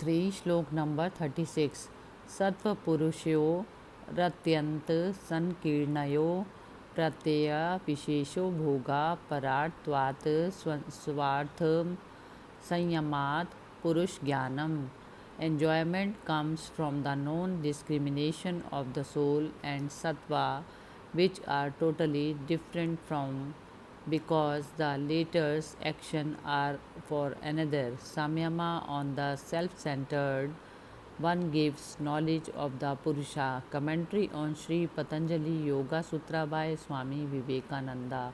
3 श्लोक नंबर 36 सत्वपुरुषयो रत्यंत संकीर्णयो प्रत्यय विशेषो भोगा परार्थवात् स्वार्थम संयमात् पुरुष ज्ञानम. Enjoyment comes from the non-discrimination of the soul and sattva, which are totally different from because the latter's action are for another. Samyama on the self-centered one gives knowledge of the Purusha. Commentary on Sri Patanjali Yoga Sutra by Swami Vivekananda.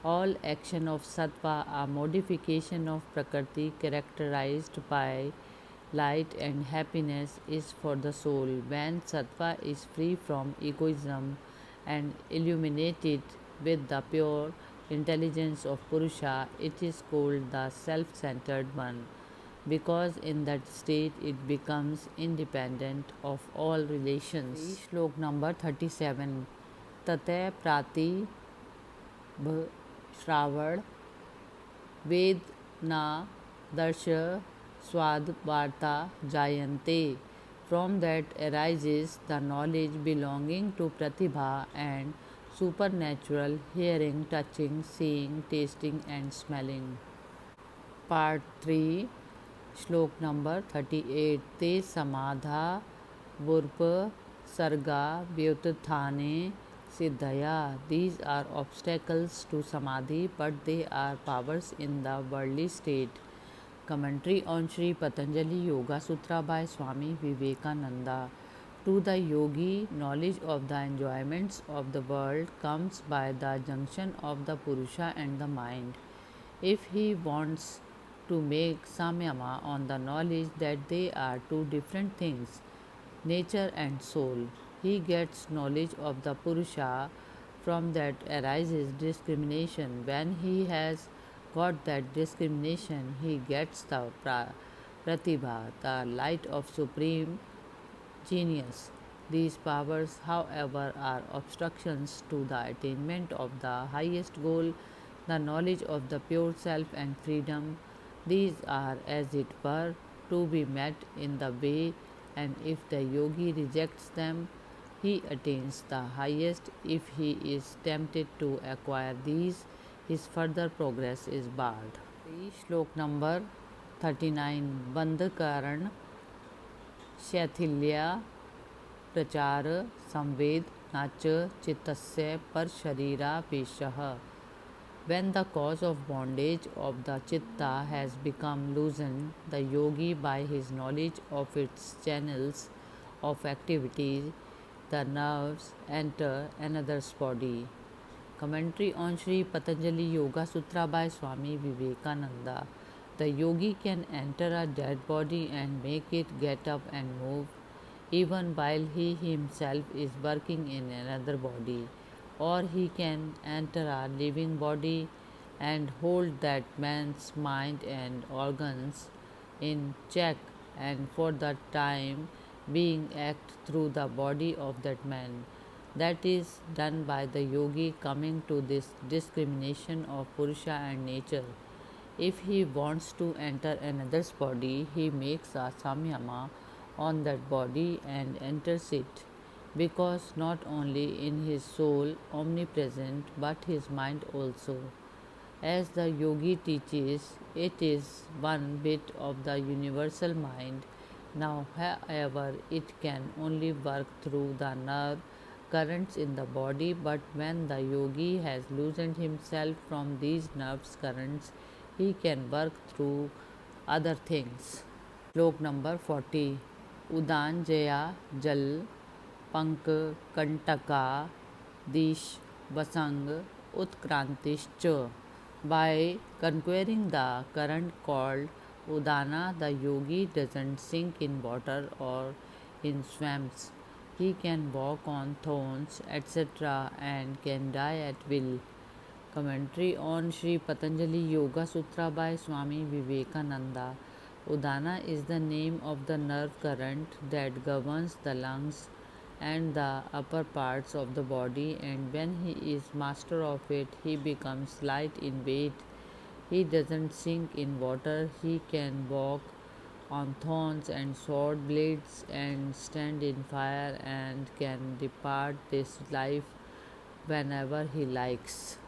All action of sattva are modification of prakriti characterized by light and happiness is for the soul. When sattva is free from egoism and illuminated with the pure intelligence of Purusha, it is called the self-centered one, because in that state it becomes independent of all relations. Shlok number 37 Tate prati Shravan वेद ना दर्श स्वाद वार्ता जायन्ते. From that arises the knowledge belonging to pratibha and supernatural hearing, touching, seeing, tasting and smelling. Part 3 श्लोक number 38 ते समाधा वुर्प सर्गा व्युत्थाने Siddhaya. These are obstacles to samadhi, but they are powers in the worldly state. Commentary on Sri Patanjali Yoga Sutra by Swami Vivekananda. To the yogi, knowledge of the enjoyments of the world comes by the junction of the Purusha and the mind. If he wants to make samyama on the knowledge that they are two different things, nature and soul, he gets knowledge of the Purusha. From that arises discrimination. When he has got that discrimination, he gets the pratibha, the light of supreme genius. These powers, however, are obstructions to the attainment of the highest goal, the knowledge of the pure self and freedom. These are, as it were, to be met in the way, and if the yogi rejects them, he attains the highest. If he is tempted to acquire these, his further progress is barred. श्लोक number 39 बंधकरण शैथिल्य प्रचार संवेद नाच चित्तस्य पर शरीरापेशः. When the cause of bondage of the chitta has become loosened, the yogi, by his knowledge of its channels of activity, the nerves, enter another's body. Commentary on Sri Patanjali Yoga Sutra by Swami Vivekananda. The yogi can enter a dead body and make it get up and move, even while he himself is working in another body. Or he can enter a living body and hold that man's mind and organs in check, and for the time being act through the body of that man. That is done by the yogi coming to this discrimination of Purusha and nature. If he wants to enter another's body, he makes a samyama on that body and enters it, because not only in his soul omnipresent, but his mind also. As the yogi teaches, it is one bit of the universal mind. Now, however, it can only work through the nerve currents in the body, but when the yogi has loosened himself from these nerves currents, he can work through other things. श्लोक number 40 उदान जया जल पंक कंटका दिश वसंग उत्क्रांतिश्च. By conquering the current called udana, the yogi doesn't sink in water or in swamps. He can walk on thorns, etc., and can die at will. Commentary on Sri Patanjali Yoga Sutra by Swami Vivekananda. Udana is the name of the nerve current that governs the lungs and the upper parts of the body, and when he is master of it, he becomes light in weight. He doesn't sink in water. He can walk on thorns and sword blades and stand in fire and can depart this life whenever he likes.